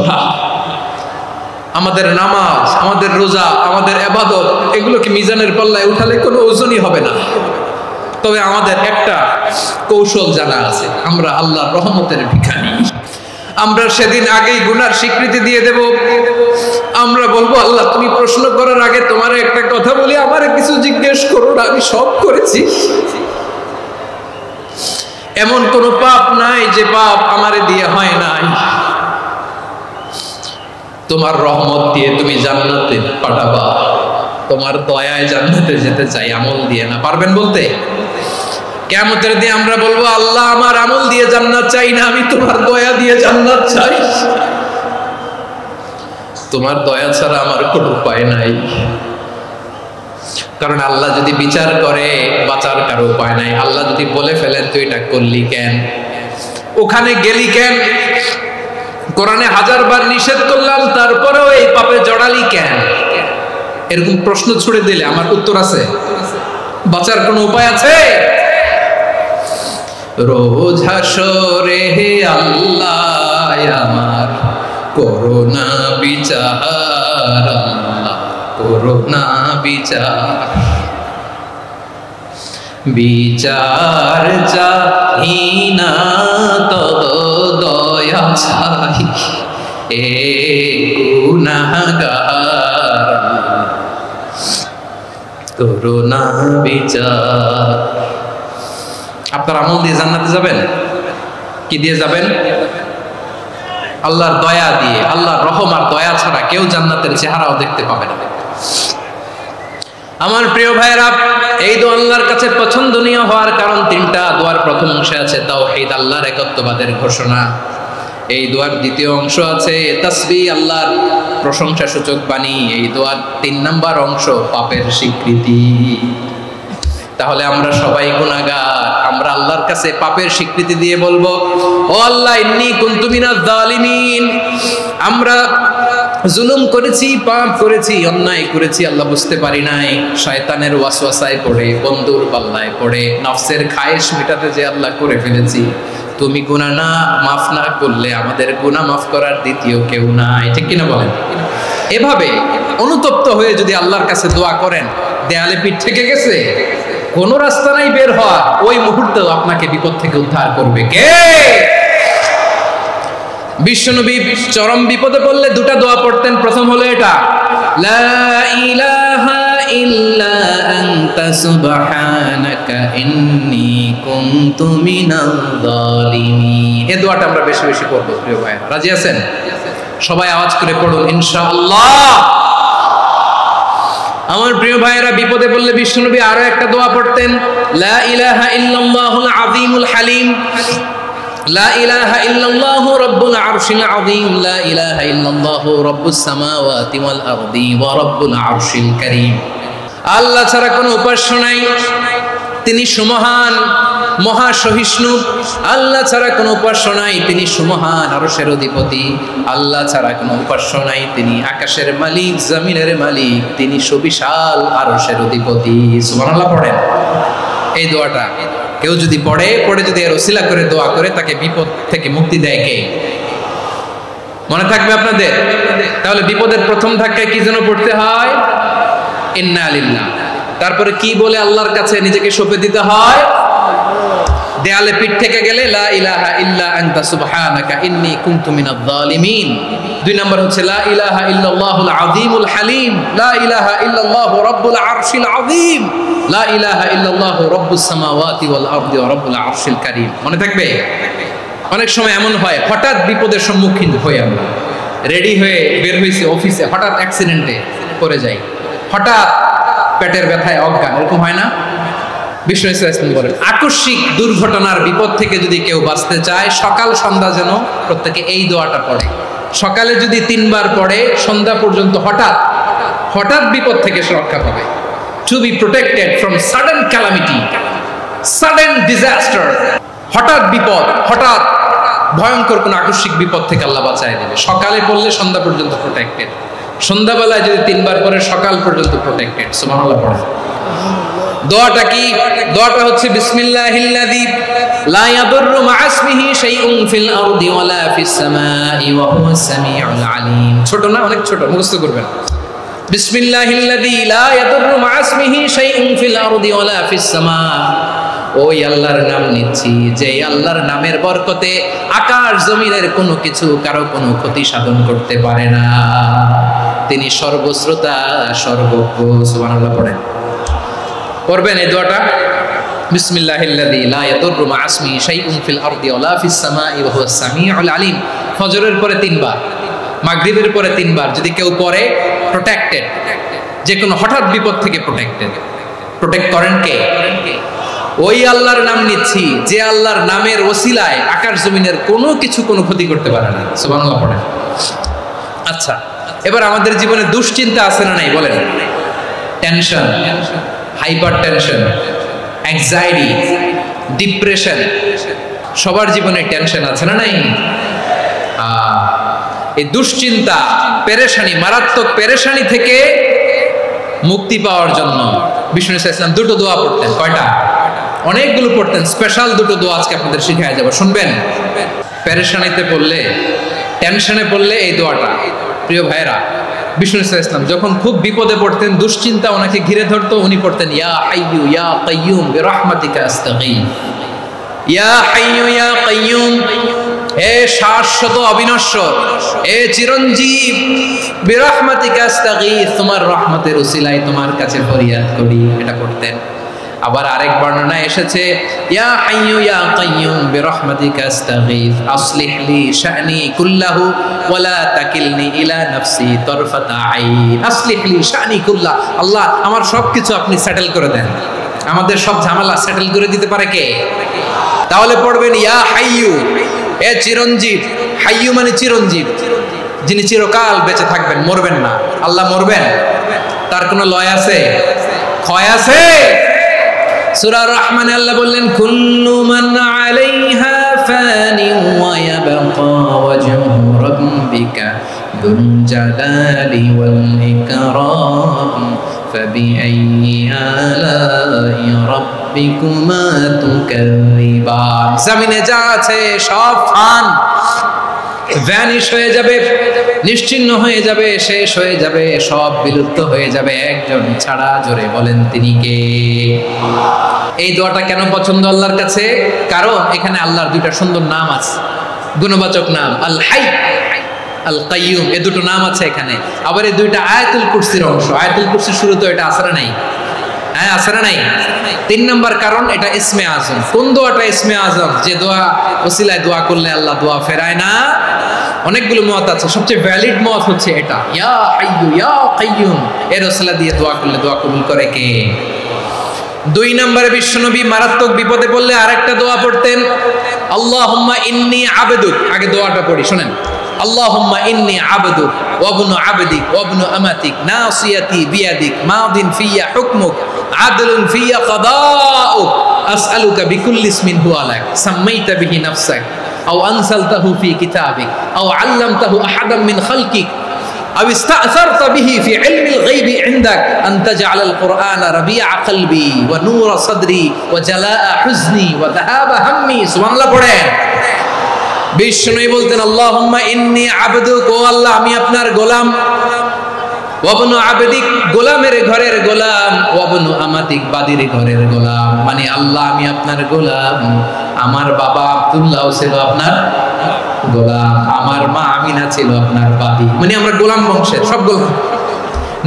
আমাদের নামাজ, আমাদের রোজা, আমাদের ইবাদত, এগুলোকে মিজানের পাল্লায় উঠালে কোনো ওজনই হবে না। তবে আমাদের একটা কৌশল জানা আছে, আমরা আল্লাহর রহমতের ভিখারি। আমরা সেদিন আগেই গুনার স্বীকৃতি দিয়ে দেব। আমরা বলবো, আল্লাহ তুমি প্রশ্ন করার আগে তোমার একটা কথা বলি, আমারে কিছু জিজ্ঞেস করো না, আমি সব করেছি। এমন কোন পাপ নাই যে পাপ আমারে দিয়ে হয় নাই। তোমার রহমত দিয়ে তুমি জান্নাতে পাঠাবা, তোমার দয়ায় জান্নাতে যেতে চাই, আমল দিয়ে না। পারবেন বলতে? কিয়ামতের দিন আমরা বলবো, আল্লাহ আমার আমল দিয়ে জান্নাত চাই না, আমি তোমার দয়া দিয়ে জান্নাত চাই। তোমার দয়া ছাড়া আমার কোনো উপায় নাই। কারণ আল্লাহ যদি বিচার করে বাঁচার কারো উপায় নাই। আল্লাহ যদি বলে ফেলেন তুই এটা করলি কেন, ওখানে গেলি কেন, কোরআনে 1000 বার নিষেধ করলাম তারপরেও এই পাপে জড়ালি কেন, এরকম প্রশ্ন ছুড়ে দিলে আমার উত্তর আছে? বাঁচার কোনো উপায় আছে? রোজ হাসরে হে আল্লাহ আমার করোনা বিচার, আল্লাহ করোনা বিচার। বিচার চাই না তো দয়া চাই, এ গুনাহগার করুণা বিচার। আপনার আমল দিয়ে জান্নাতে যাবেন? কি দিয়ে যাবেন? আল্লাহর দয়া দিয়ে। আল্লাহর রহম আর দয়া ছাড়া কেউ জান্নাতের চেহারাও দেখতে পাবে না। আমার প্রিয় ভাইরা, এই দোয়া আল্লাহর কাছে পছন্দনীয় হওয়ার কারণ তিনটা। দোয়ার প্রথম অংশে আছে তাওহীদ, আল্লাহর একত্ববাদের ঘোষণা। এই দোয়ার দ্বিতীয় অংশ আছে তাসবিহ, আল্লাহর প্রশংসা সূচক বাণী। এই দোয়ার ৩ নাম্বার অংশ পাপের স্বীকৃতি। তাহলে আমরা সবাই গুনাহগার। আমরা আল্লাহর কাছে পাপের স্বীকৃতি দিয়ে বলবো, ও আল্লাহ, ইন্নী কুনতু মিনাজ জালিমিন, আমরা জুলুম করেছি, পাপ করেছি, অন্যায় করেছি, আল্লাহ বুঝতে পারি নাই। শয়তানের ওয়াসওয়াসায় পড়ে, বন্ধুর পাল্লায় পড়ে, নফসের খায়েশ মেটাতে যে আল্লাহ করে ফেলেছি। তুমি গুনাহ না মাফ না করলে আমাদের গুনাহ মাফ করার দ্বিতীয় কেউ নাই। ঠিক কিনা বলেন? এভাবে অনুতপ্ত হয়ে যদি আল্লাহর কাছে দোয়া করেন, দেয়ালে পিঠ থেকে গেছে, কোন রাস্তা নাই বের হওয়ার, ওই মুহূর্তেও আপনাকে বিপদ থেকে উদ্ধার করবে কে? বিশ্বনবী চরম বিপদে পড়লে দুটা দোয়া পড়তেন। প্রথম হলো এটা, লা ইলাহা ইল্লা আনতা সুবহানাকা ইন্নী কুনতু মিনাল জালিমিন। এই দোয়াটা আমরা বেশি বেশি পড়ব প্রিয় ভাইরা। রাজি আছেন? সবাই আওয়াজ করে পড়ুন ইনশাআল্লাহ। আমার প্রিয় ভাইরা, বিপদে পড়লে বিশ্বনবী আরো একটা দোয়া পড়তেন, লা ইলাহা ইল্লাল্লাহুল আযীমুল হালিম, লা ইলাহা ইল্লাল্লাহু রাব্বুল আরশিল আযীম, লা ইলাহা ইল্লাল্লাহু রাব্বুস সামাওয়াতি ওয়াল আরদি ওয়া রাব্বুল আরশিল কারীম। আল্লাহ ছাড়া কোনো উপাস্য নাই, তিনি সুমহান, মহা সহিষ্ণু। আল্লাহ ছাড়া কোনো উপাস্য নাই, তিনি সুমহান, আরশের অধিপতি। আল্লাহ ছাড়া কোনো উপাস্য নাই, তিনি আকাশের মালিক, জমিনের মালিক, তিনি সুবিশাল, আরশের অধিপতি। সুবহানাল্লাহ পড়েন। এই দোয়াটা কেউ যদি পড়ে যদি এর ওসিলা করে দোয়া করে, তাকে বিপদ থেকে মুক্তি দেয় কে? মনে থাকবে আপনাদের? তাহলে বিপদের প্রথম ধাক্কায় কি যেন পড়তে হয়? ইন্না লিল্লাহ। তারপরে কি বলে আল্লাহর কাছে নিজেকে সঁপে দিতে হয়? দেয়ালে পিঠ থেকে গেলে লা ইলাহা ইল্লা আনতা সুবহানাকা ইন্নী কুনতু মিনাজ জালিমিন। 2 নম্বর হচ্ছে লা ইলাহা ইল্লাল্লাহুল আযীমুল হালিম, লা ইলাহা ইল্লাল্লাহু রাব্বুল আরশিল আযীম, লা ইলাহা ইল্লাল্লাহু রাব্বুস সামাওয়াতি ওয়াল আরদি ওয়া রাব্বুল আরশিল কারীম। মনে থাকবে? অনেক সময় এমন হয়, হঠাৎ বিপদের সম্মুখীন হই আমরা, রেডি হয়ে বের হইছি অফিসে, হঠাৎ অ্যাক্সিডেন্টে পড়ে যাই, হঠাৎ পেটের ব্যথায় অজ্ঞান, এরকম হয় না? বিষ্ণু ইসলাম বলেন, আকস্মিক দুর্ঘটনার বিপদ থেকে যদি কেউ বাঁচতে চায়, সকাল সন্ধ্যা যেন প্রত্যেকে এই দোয়াটা পড়ে। সকালে যদি 3 বার পড়ে, সন্ধ্যা পর্যন্ত হঠাৎ বিপদ থেকে সে রক্ষা পাবে। To be protected from sudden calamity, sudden disaster. হঠাৎ বিপদ, হঠাৎ ভয়ঙ্কর কোন আকস্মিক বিপদ থেকে আল্লাহ বাঁচায় দেবে। সকালে পড়লে সন্ধ্যা পর্যন্ত প্রোটেক্টেড, সন্ধ্যাবেলায় যদি 3 বার পড়ে সকাল পর্যন্ত প্রোটেক্টেড। সুবহানাল্লাহ পড়ে। দোয়াটা কি? দোয়াটা হচ্ছে বিসমিল্লাহিল্লাযী লা ইয়াদুররু মা ইসমিহি শাইউন ফিল আরদি ওয়ালা ফিস সামাই ওয়া হুয়াস সামিউল আলীম। ছোট না? অনেক ছোট, মুখস্থ করবেন। বিসমিল্লাহিল্লাযী লা ইয়াদুররু মা ইসমিহি শাইউন ফিল আরদি ওয়ালা ফিস সামা। ওই আল্লাহর নাম নিচ্ছি, যে আল্লাহর নামের বরকতে আকাশ জমিনের কোনো কিছু কারো কোনো ক্ষতি সাধন করতে পারে না। তিনি সর্বশ্রোতা, সর্বজ্ঞ। সুবহানাল্লাহ পড়েন। পড়বেন এই দোয়াটা, বিসমিল্লাহিল্লাযী লা ইয়াদুররু মা ইসমিহি শাইউন ফিল আরদি ওয়ালা ফিস সামাই ওয়া হুয়াস সামিউল আলীম। ফজরের পরে 3 বার, মাগরিবের পরে 3 বার যদি কেউ পড়ে, প্রোটেক্টেড, যে কোনো হঠাৎ বিপদ থেকে প্রোটেক্টেড। প্রোটেক্ট করেন কে? ওই আল্লাহর নাম নিচ্ছি, যে আল্লাহর নামের ওসিলায় আকাশ জমিনের কোনো কিছু কোনো ক্ষতি করতে পারে না। সুবহানাল্লাহ পড়েন। আচ্ছা, এবার আমাদের জীবনে দুশ্চিন্তা আছে না নাই বলেন? Tension, hyper tension, anxiety, depression, সবার জীবনে টেনশন আছে না নাই? এই দুশ্চিন্তা, পেরেশানি, মারাত্মক পেরেশানি থেকে মুক্তি পাওয়ার জন্য বিষ্ণু ইসলাম 2টো দোয়া পড়তেন। কয়টা? অনেকগুলো পড়তেন। স্পেশাল 2টো দোয়া আজকে আপনাদের শিখায় যাব, শুনবেন? পেরেশানিতে পড়লে, টেনশনে পড়লে এই দোয়াটা। প্রিয় ভাইরা, বিষ্ণু ইসলাম যখন খুব বিপদে পড়তেন, দুশ্চিন্তা ওনাকে ঘিরে ধরতো, উনি পড়তেন ইয়া হাইয়ু ইয়া কাইয়ুম বিরহমাতিকা আস্তাগীথ। ইয়া হাইয়ু ইয়া কাইয়ুম, হে শাশ্বত অবিনশ্বর, এ চিরঞ্জীব, বিরহমাতিকা আস্তাগীথ, তোমার রহমতের উসিলায় তোমার কাছে ফরিয়াদ করি, এটা করতেন। আবার আরেক বর্ণনায় এসেছে ইয়া হাইয়ু ইয়া কাইয়ুম বিরহমাতিকা আস্তাগীথ আসলিহ লি শা'নি কুল্লাহু ওয়া লা তাকিলনি ইলা নাফসি তারফাতা আইন। আসলিহ লি শা'নি কুল্লাহ, আল্লাহ আমার সবকিছু আপনি সেটেল করে দেন, আমাদের সব ঝামেলা সেটেল করে দিতে পারে কে? তাহলে পড়বেন ইয়া হাইয়ু, এ চিরঞ্জীব। হাইয়ু মানে চিরঞ্জীব, যিনি চিরকাল বেঁচে থাকবেন, মরবেন না। আল্লাহ মরবেন? তার কোনো লয় আছে? ক্ষয় আছে? সূরা রহমানে আল্লাহ বললেন কুল্লু মান আলাইহা ফানি ওয়া ইয়াবকা ওয়াজহু রাব্বিকা যুল জালালি ওয়াল ইকরাম ফাবিআইয়ি আলাই রাব্বিকুমা তুকাযিবান। জমিনে যা আছে সব ফান, ভ্যানিশ হয়ে যাবে, নিশ্চিহ্ন হয়ে যাবে, শেষ হয়ে যাবে, সব বিলুপ্ত হয়ে যাবে, একজন ছাড়া। জোরে বলেন তিনি কে? এই দোয়াটা কেন পছন্দ আল্লাহর কাছে? কারণ এখানে আল্লাহর দুইটা সুন্দর নাম আছে, গুণবাচক নাম, আল হাই, আল কাইয়ুম, এই দুটো নাম আছে এখানে। আবার এই দুইটা আয়াতুল কুরসির অংশ। আয়াতুল কুরসির শুরুতে এটা আসরা নাই? হ্যাঁ, আসরা নাই। 3 নম্বর কারণ, এটা ইসমে আজম। কোন দোয়াটা ইসমে আজম? যে দোয়া ওসিলায় দোয়া করলে আল্লাহ দোয়া ফেরায় না। অনেকগুলো মত আছে, সবচেয়ে ভ্যালিড মত হচ্ছে এটা, ইয়া হাইয়ু ইয়া কাইয়ুম, এর ওসিলা দিয়ে দোয়া করলে দোয়া কবুল করে কে? 2 নম্বরে বিশ্বনবী মারাত্মক বিপদে পড়লে আরেকটা দোয়া পড়তেন, আল্লাহুম্মা ইন্নী আবদুক। আগে দোয়াটা পড়ি, শুনেন। আল্লাহুম্মা ইন্নী আবদুক ওয়া ইবনু আবদিক ওয়া ইবনু আমাতিক নাসিয়াতি বিয়াদিক মাদিন ফিয়া হুকমুক আদলুন ফিয়া কাদাউক আসআলুকা বিকুল্লি ইসমিন হুয়া লাক সাম্মাইতা বিহি নাফসাক আও আনসালতাহু ফি কিতাবিক আও আল্লামতাহু আহাদাম মিন খালকিক أو استأثرت به في علم الغيب عندك أن تجعل القرآن ربيع قلبي ونور صدري وجلاء حزني وذهاب همي। سبحان الله পড়েন। বিষ্ণুই বলতেন আল্লাহুম্মা ইন্নী আবদুক, ও আল্লাহ আমি আপনার গোলাম, ওয়াবনু আবদিক, গোলামের ঘরের গোলাম, ওয়াবনু আমাতিক, বাদির ঘরের গোলাম। মানে আল্লাহ আমি আপনার গোলাম, আমার বাবা আব্দুল্লাহ ছিল আপনার গোলাম, আমার মা আমিনা ছিল আপনার বাদী। মানে আমরা গোলাম বংশের, সব গোলাম।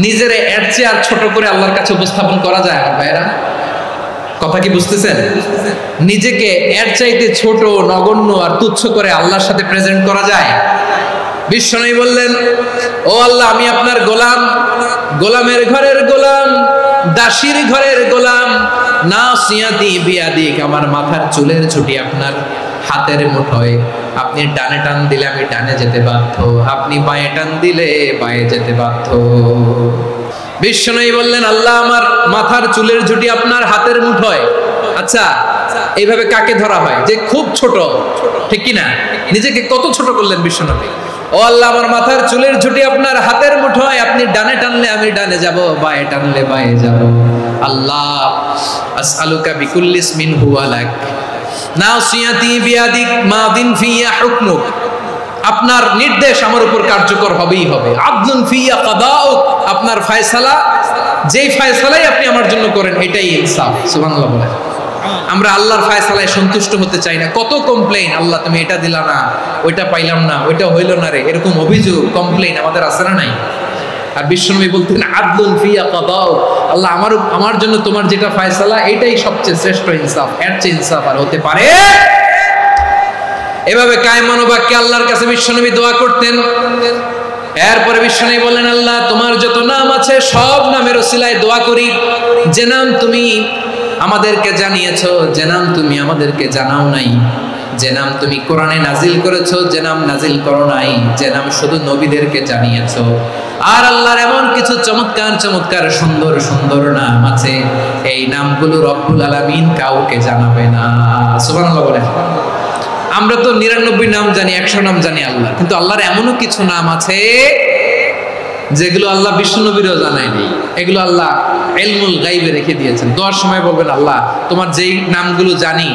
নিজের এর চেয়ে আর ছোট করে আল্লাহর কাছে উপস্থাপন করা যায় আমার ভাইরা? কথা কি বুঝতেছেন? নিজেকে এর চাইতে ছোট, নগণ্য আর তুচ্ছ করে আল্লাহর সাথে প্রেজেন্ট করা যায়? বিশ্বনবী বললেন ও আল্লাহ আমি আপনার গোলাম, গোলামের ঘরের গোলাম, দাসীর ঘরের গোলাম, নাসিয়াতি বিয়াদিক, আমার মাথার চুলের ছুটি আপনার হাতের মুঠোয়, আপনি ডানে টান দিলে আমি ডানে যেতে বাধ্য, আপনি বাঁয়ে টান দিলে বাঁয়ে যেতে বাধ্য। বিশ্বনবী বললেন আল্লাহ আমার মাথার চুলের ঝুঁটি আপনার হাতের মুঠোয়। আচ্ছা, এইভাবে কাকে ধরা হয়? যে খুব ছোট, ঠিক কিনা? নিজেকে কত ছোট করলেন বিশ্বনবী। ও আল্লাহ আমার মাথার চুলের ঝুঁটি আপনার হাতের মুঠোয়, আপনি ডানে টানলে আমি ডানে যাব, বাঁয়ে টানলে বাঁয়ে যাব। আল্লাহ আসআলুকা বিকুল্লি ইসমিন হুয়া লাক নাসিয়াতি বিয়াদিক মাদিন ফিয়া হুকমুক, আপনার নির্দেশ আমার উপর কার্যকর হবেই হবে। আদলুন ফিয়া কাদাউক, আপনার ফয়সালা, যেই ফয়সালাই আপনি আমার জন্য করেন এটাই ইনসাফ। সুবহানাল্লাহ বলেন। আমরা আল্লাহর ফয়সালায় সন্তুষ্ট হতে চাই না। কত কমপ্লেইন, আল্লাহ তুমি এটা দিলা না, ওইটা পাইলাম না, ওইটা হইল না রে, এরকম অভিযোগ, কমপ্লেইন আমাদের আছে না নাই? আর বিশ্বনবী বলতেন আদলুন ফিয়া কাদাউক, আল্লাহ আমার জন্য তোমার যেটা ফয়সালা এটাই সবচেয়ে শ্রেষ্ঠ ইনসাফ, এর চেয়ে ইনসাফ আর হতে পারে? এভাবে কায়ে মনোবাক্যে আল্লাহর কাছে বিশ্বনবী দোয়া করতেন। এরপরে বিশ্বনবী বললেন আল্লাহ তোমার যত নাম আছে সব নামের ওসিলায় দোয়া করি, যে নাম তুমি আমাদেরকে জানিয়েছো, যে নাম তুমি আমাদেরকে জানাও নাই, যে নাম তুমি কোরআনে নাজিল করেছো, যে নাম নাজিল করো নাই, যে নাম শুধু নবীদেরকে জানিয়েছো। আর আল্লাহর এমন কিছু চমৎকার চমৎকার সুন্দর সুন্দর নাম আছে, এই নামগুলো রব্বুল আলামিন কাউকে জানাবে না। সুবহানাল্লাহ বলেন। আমরা তো 99 নাম জানি, 100 নাম জানি আল্লাহ, কিন্তু আল্লাহর এমনও কিছু নাম আছে যেগুলো আল্লাহ বিশ্বনবীরও জানায়নি। এগুলো আল্লাহ ইলমুল গায়বে রেখে দিয়েছেন। দোয়ার সময় বলবেন আল্লাহ তোমার যেই নামগুলো জানি,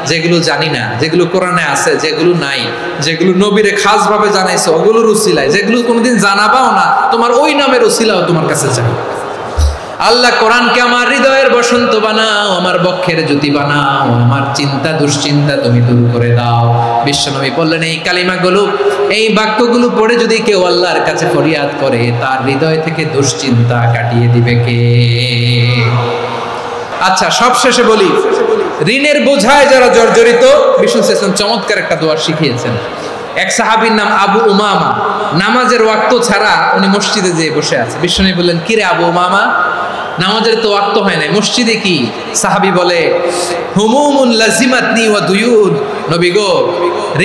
যেগুলো জানি না, যেগুলো কোরআনে আছে, যেগুলো নাই, যেগুলো নবীরে খাস ভাবে জানাইছো ওগুলোর উসিলায়, যেগুলো কোনোদিন জানাবাও না তোমার ওই নামের উসিলাও তোমার কাছে চাই। আল্লাহ কোরআনকে আমার হৃদয়ের বসন্ত বানাও, আমার বক্ষের জ্যোতি বানাও, আমার চিন্তা দুশ্চিন্তা তুমি দূর করে দাও। বিশ্বনবী বললেন এই কালিমাগুলো, এই বাক্যগুলো পড়ে যদি কেউ আল্লাহর কাছে ফরিয়াদ করে, তার হৃদয় থেকে দুশ্চিন্তা কাটিয়ে দিবে কে? আচ্ছা, সব শেষে বলি, ঋণের বোঝায় যারা জর্জরিত, বিষ্ণু ইসলাম চমৎকার একটা দোয়া শিখিয়েছেন। এক সাহাবীর নাম আবু উমামা, নামাজের ওয়াক্ত ছাড়া উনি মসজিদে যেয়ে বসে আছে। বিষ্ণু বললেন, কিরে আবু উমামা, নামাজের তো ওয়াক্ত হয় না, মসজিদে কি? সাহাবী বলে, হুমুমুন লাজিমাতনি ওয়া দুয়ুন, নবী গো,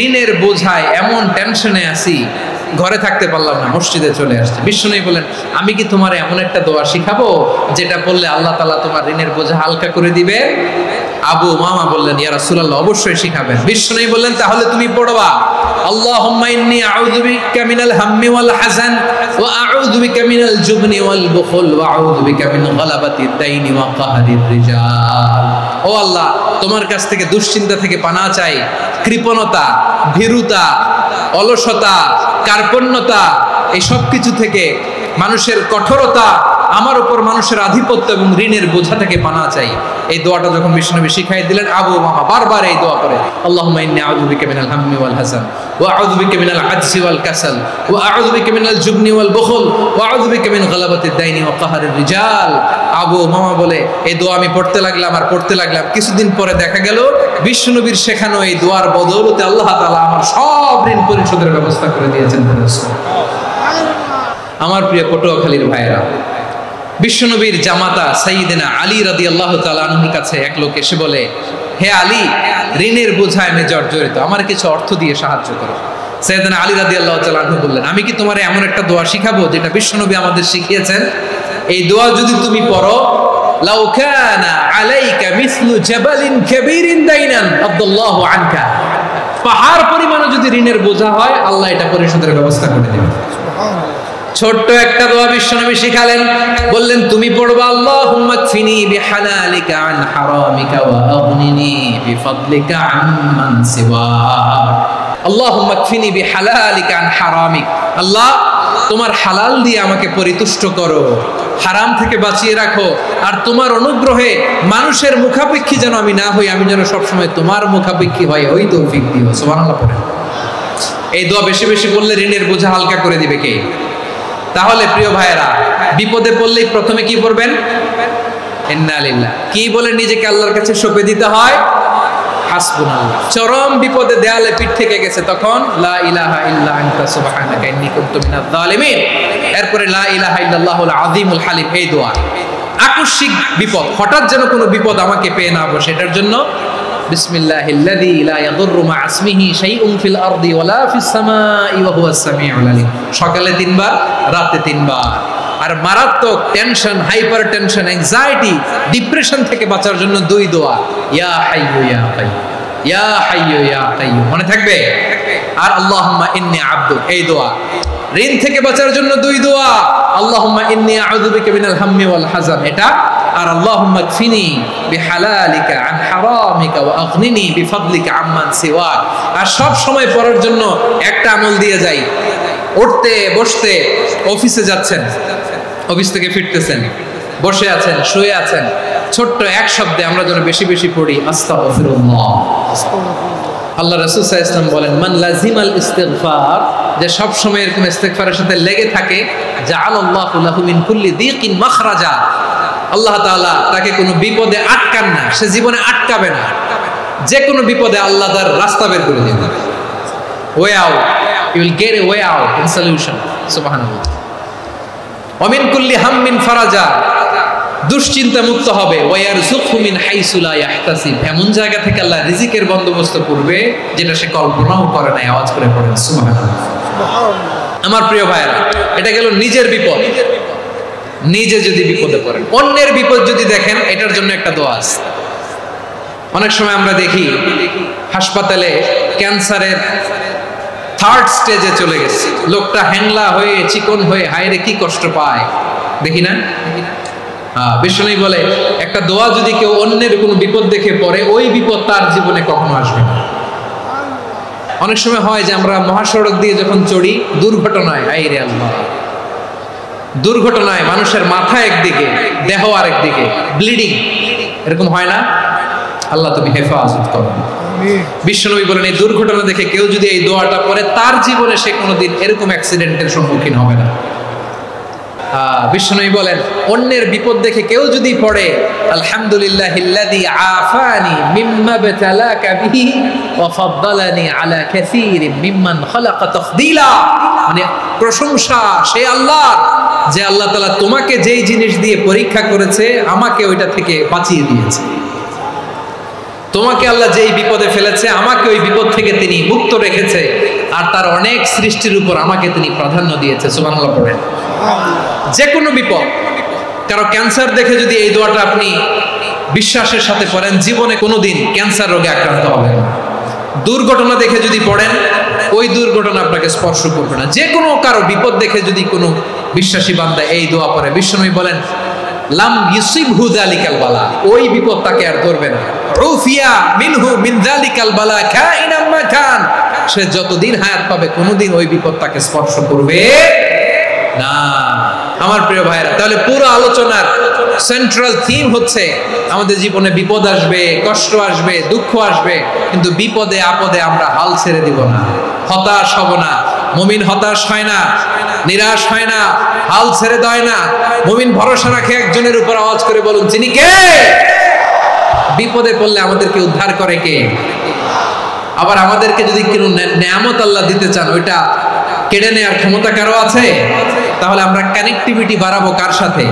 ঋণের বোঝায় এমন টেনশনে আছি, ঘরে থাকতে পারলাম না, মসজিদে চলে আসছে। বিশ্বনবী বলেন, আমি কি তোমার এমন একটা দোয়া শিখাবো যেটা বললে আল্লাহ তাআলা তোমার ঋণের বোঝা হালকা করে দিবে? আবু উমামা বললেন, ইয়া রাসূলুল্লাহ, অবশ্যই শিখাবেন। বিশ্বনবী বললেন, তাহলে তুমি পড়বা, আল্লাহুম্মা ইন্নী আউযু বিকা মিনাল হাম্মি ওয়াল হাযান ওয়া আউযু বিকা মিনাল জুবনি ওয়াল বুখল ওয়া আউযু বিকা মিন গালাবাতিদ দাইনি ওয়া কাহরির রিজাল। ও আল্লাহ, তোমার কাছ থেকে দুশ্চিন্তা থেকে পানাহ চাই, কৃপণতা, ভীরুতা, অলসতা, কার্পণ্যতা, এই সব কিছু থেকে, মানুষের কঠোরতা, আমার উপর মানুষের আধিপত্য এবং ঋণের বোঝা থেকে পানাহ চাই। এই দোয়াটা যখন বিশ্বনবী শিখাই দিলেন, আবু উমামা বারবার এই দোয়া করে, আল্লাহুম্মা ইন্নী আউযু বিকা মিনাল হাম্মি ওয়াল হাযান ওয়া আউযু বিকা মিনাল আজজি ওয়াল কাসাল ওয়া আউযু বিকা মিনাল জুবনি ওয়াল বুখল ওয়া আউযু বিকা মিন গালাবাতিদ দাইনি ওয়া কাহরির রিজাল। আবু উমামা বলে, এই দোয়া আমি পড়তে লাগলাম আর পড়তে লাগলাম, কিছুদিন পরে দেখা গেল বিশ্বনবীর শেখানো এই দোয়ার বদৌলতে আল্লাহ তাআলা আমার সব ঋণ পরিশোধের ব্যবস্থা করে দিয়েছেন। আমার প্রিয় পটুয়াখালীর ভাইয়েরা, বিশ্বনবীর জামাতা সাইয়্যিদিনা আলী রাদিয়াল্লাহু তাআলা আনহুর কাছে এক লোক এসে বলে, হে আলী, ঋণের বোঝায় আমি জর্জরিত, আমার কিছু অর্থ দিয়ে সাহায্য করো। সাইয়্যিদিনা আলী রাদিয়াল্লাহু তাআলা আনহু বললেন, আমি কি তোমার এমন একটা দোয়া শিখাবো যেটা বিশ্বনবী আমাদের শিখিয়েছেন? এই দোয়া যদি তুমি পড়ো, লাউ কানা আলাইকা মিসলু জাবালিন কাবীরিন দাইনান আদাল্লাহু আনকা, পাহাড় পরিমাণে যদি ঋণের বোঝা হয়, আল্লাহ এটা পরিশোধের ব্যবস্থা করে দেবেন। ছোট্ট একটা দোয়া বিশ্বনবী শিখালেন, বললেন তুমি পড়বা, আল্লাহুম্মা কফিনি বিহালালিকা আন হারামিকা ওয়া আগনিনি বিফাদলিকা আম্মান সিওয়াক। আল্লাহুম্মা কফিনি বিহালালিকা আন হারামিক, আল্লাহ তোমার হালাল দিয়ে আমাকে পরিতুষ্ট করো, হারাম থেকে বাঁচিয়ে রাখো, আর তোমার অনুগ্রহে মানুষের মুখাপেক্ষী যেন আমি না হই, আমি যেন সবসময় তোমার মুখাপেক্ষী হই, ওই তৌফিক দিও। সুবহানাল্লাহ পড়েন। এই দোয়া বেশি বেশি বললে ঋণের বোঝা হালকা করে দিবে কে? তাহলে প্রিয় ভাইয়েরা, বিপদে পড়লেই প্রথমে কি পড়বেন? ইন্না লিল্লাহ। কি বলে নিজেকে আল্লাহর কাছে সঁপে দিতে হয়? হাসবুনাল্লাহ। চরম বিপদে দেয়ালে পিঠ থেকে গেছে, তখন লা ইলাহা ইল্লা আনতা সুবহানাকা ইন্নী কুনতু মিনাজ জালিমিন। এরপরে লা ইলাহা ইল্লাল্লাহুল আযীমুল হালিম, এই দোয়া। আকস্মিক বিপদ, হঠাৎ যেন কোনো বিপদ আমাকে পেয়ে না বসে, এটার জন্য বিসমিল্লাহিল্লাযী লা ইয়াদুররু মা ইসমিহি শাইউন ফিল আরদি ওয়ালা ফিস সামাই ওয়া হুয়াস সামিউল আলিম। সকালে 3 বার, রাতে 3 বার। আর মারাত্মক tension, hyper tension, anxiety, depression থেকে বাঁচার জন্য 2 দোয়া, ইয়া হাইয়্যু ইয়া কাইয়্যুম, ইয়া হাইয়্যু ইয়া কাইয়্যুম, মনে থাকবে? আর আল্লাহুম্মা ইন্নী আবদুক, এই দোয়া। ঋণ থেকে বাঁচার জন্য 2 দোয়া, আল্লাহুম্মা ইন্নী আউযু বিকা মিনাল হাম্মি ওয়াল হাযান, এটা। আর আল্লাহুম্মা কফিনি বিহালালিকা আন হারামিকা ওয়া আগনিনি বিফাদলিকা আম্মান সিওয়াক। আর সব সময় পড়ার জন্য একটা আমল দিয়ে যাই, উঠতে বসতে, অফিসে যাচ্ছেন, অফিস থেকে ফিরতেছেন, বসে আছেন, শুয়ে আছেন, ছোট্ট এক শব্দে আমরা যেন বেশি বেশি পড়ি, আস্তাগফিরুল্লাহ। আল্লাহ রাসূল সাল্লাল্লাহু আলাইহি ওয়াসাল্লাম বলেন, মান লাজিমাল ইস্তিগফার, যে সব সময় এরকম ইস্তিগফারের সাথে লেগে থাকে, জাআলাল্লাহু লাহু মিন কুল্লি দিকিন মাখরাজা, আল্লাহ তাআলা তাকে কোনো বিপদে আটকান না, সে জীবনে আটকাবে না, যে কোনো বিপদে আল্লাহ তার রাস্তা বের করে দিবেন। Way out, you will get a way out in solution. সুবহানাল্লাহ। ওয়া মিন কুল্লি হাম্মিন ফারাজা, দুশ্চিন্তা মুক্ত হবে। ওয়া ইয়ারযুকহু মিন হাইসু লা ইয়াহতাসিব, এমন জায়গা থেকে আল্লাহ রিজিকের বন্দোবস্ত করবে যেটা সে কল্পনাও করে না। আওয়াজ করে পড়েন সুবহানাল্লাহ। আমার প্রিয় ভাইরা, এটা গেল নিজের বিপদ। নিজে যদি বিপদে পড়েন, অন্যের বিপদ যদি দেখেন, এটার জন্য একটা দোয়া আছে। অনেক সময় আমরা দেখি হাসপাতালে ক্যান্সারের 3rd স্টেজে চলে গেছে, লোকটা হ্যাংলা হয়ে, চিকন হয়ে, হায়রে কি কষ্ট পায়, দেখি না? বিষ্ণু বলে, একটা দোয়া যদি কেউ অন্যের কোনো বিপদ দেখে পড়ে, ওই বিপদ তার জীবনে কখনো আসবে না। অনেক সময় হয় যে আমরা মহাসড়ক দিয়ে যখন চড়ি, দুর্ঘটনায়, হায়রে আল্লাহ, দুর্ঘটনায় মানুষের মাথা একদিকে, দেহ আরেকদিকে, ব্লিডিং, এরকম হয় না? আল্লাহ তুমি হেফাজত করো। বিশ্বনবী বলেন এই দুর্ঘটনা দেখে কেউ যদি এই দোয়াটা পড়ে তার জীবনে সে কোনোদিন এরকম অ্যাক্সিডেন্টের সম্মুখীন হবে না। বিশ্বনবী বলেন অন্যের বিপদ দেখে কেউ যদি পড়ে আলহামদুলিল্লাহিল্লাযী আফানি মিম্মা বাতালাকা বিহি ওয়া ফাদ্দালানি আলা কাসীরিন মিম্মান খালাকা তাফদীলা, মানে প্রশংসা সেই আল্লাহ যে আল্লাহ তাআলা তোমাকে যেই জিনিস দিয়ে পরীক্ষা করেছে আমাকে ওইটা থেকে বাঁচিয়ে দিয়েছে। তোমাকে আল্লাহ যেই বিপদে ফেলেছে আমাকে ওই বিপদ থেকে তিনি মুক্ত রেখেছে, আর তার অনেক সৃষ্টির উপর আমাকে তিনি প্রাধান্য দিয়েছে। সুবহানাল্লাহ পড়েন। যে কোনো বিপদ, কারো ক্যান্সার দেখে যদি এই দোয়াটা আপনি বিশ্বাসের সাথে পড়েন জীবনে কোনোদিন ক্যান্সার রোগে আক্রান্ত হবেন না। দুর্ঘটনা দেখে যদি পড়েন ওই দুর্ঘটনা আপনাকে স্পর্শ করবে না। যে কোনো কারো বিপদ দেখে যদি কোনো বিশ্বাসী বান্দা এই দোয়া পড়ে, বিশ্বনবী বলেন লাম ইউসিবহু যালিকাল বালা, ওই বিপদ তাকে আর ধরবে না। উফিয়া মিনহু মিন যালিকাল বালা কাইনাম মা কান, সে যতদিন হায়াত পাবে কোনোদিন ওই বিপদ তাকে স্পর্শ করবে না। আমার প্রিয় ভাইরা, তাহলে পুরো আলোচনার সেন্ট্রাল থিম হচ্ছে আমাদের জীবনে বিপদ আসবে, কষ্ট আসবে, দুঃখ আসবে, কিন্তু বিপদে আপদে আমরা হাল ছেড়ে দিব না, হতাশ হব না। মুমিন হতাশ হয় না, নিরাশ হয় না, হাল ছেড়ে দেয় না। মুমিন ভরসা রাখে একজনের উপর। আওয়াজ করে বলুন তিনি কে? বিপদে পড়লে আমাদেরকে উদ্ধার করে কে? আবার আমাদেরকে যদি কোনো নেয়ামত আল্লাহ দিতে চান ওইটা কেড়ে নেওয়ার ক্ষমতা কারো আছে? তাহলে আমরা কানেক্টিভিটি বাড়াবো কার সাথে?